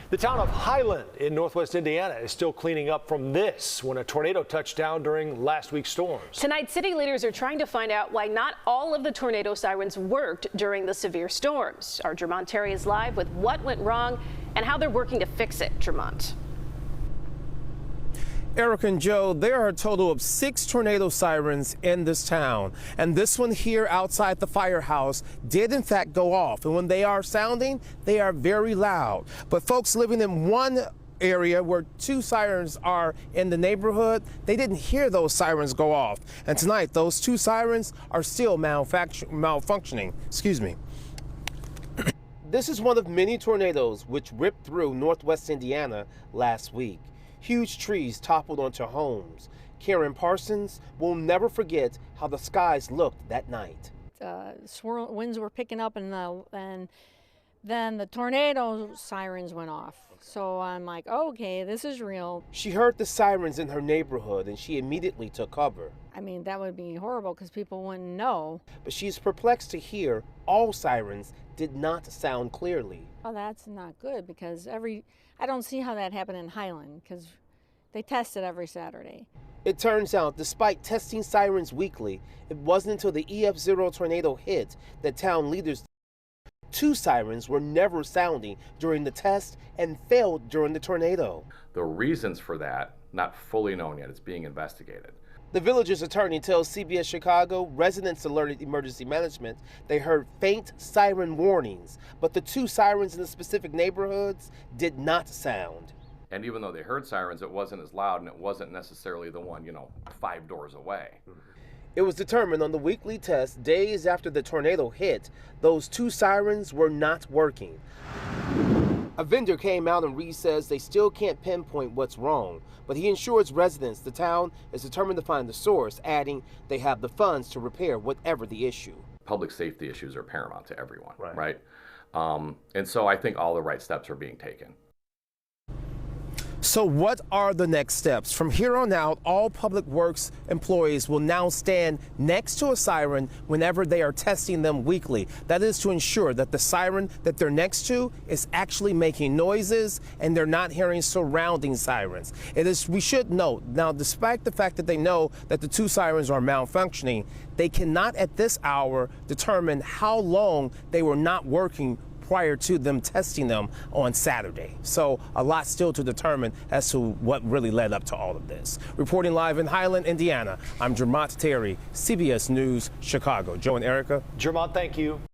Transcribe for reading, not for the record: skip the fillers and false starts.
The town of Highland in northwest Indiana is still cleaning up from this when a tornado touched down during last week's storms. Tonight, city leaders are trying to find out why not all of the tornado sirens worked during the severe storms. Our Jermont Terry is live with what went wrong and how they're working to fix it. Jermont. Eric and Joe, there are a total of 6 tornado sirens in this town. And this one here outside the firehouse did in fact go off. And when they are sounding, they are very loud. But folks living in one area where 2 sirens are in the neighborhood, they didn't hear those sirens go off. And tonight, those 2 sirens are still malfunctioning. Excuse me. This is one of many tornadoes which ripped through northwest Indiana last week. Huge trees toppled onto homes. Karen Parsons will never forget how the skies looked that night. Winds were picking up and then the tornado sirens went off. So I'm like, okay, this is real. She heard the sirens in her neighborhood and she immediately took cover. I mean, that would be horrible because people wouldn't know. But she's perplexed to hear all sirens did not sound clearly. Oh, that's not good because I don't see how that happened in Highland because they test it every Saturday. It turns out, despite testing sirens weekly, it wasn't until the EF0 tornado hit that town leaders 2 sirens were never sounding during the test and failed during the tornado. The reasons for that, not fully known yet. It's being investigated. The village's attorney tells CBS Chicago residents alerted emergency management they heard faint siren warnings, but the 2 sirens in the specific neighborhoods did not sound. And even though they heard sirens, it wasn't as loud and it wasn't necessarily the one, 5 doors away. It was determined on the weekly test days after the tornado hit, those 2 sirens were not working. A vendor came out and says they still can't pinpoint what's wrong, but he assures residents the town is determined to find the source, adding they have the funds to repair whatever the issue. Public safety issues are paramount to everyone, right? And so I think all the right steps are being taken. So what are the next steps? From here on out, all public works employees will now stand next to a siren whenever they are testing them weekly. That is to ensure that the siren that they're next to is actually making noises and they're not hearing surrounding sirens. We should note, now despite the fact that they know that the 2 sirens are malfunctioning, they cannot at this hour determine how long they were not working prior to them testing them on Saturday. So a lot still to determine as to what really led up to all of this. Reporting live in Highland, Indiana, I'm Jermont Terry, CBS News Chicago. Joe and Erica. Jermont, thank you.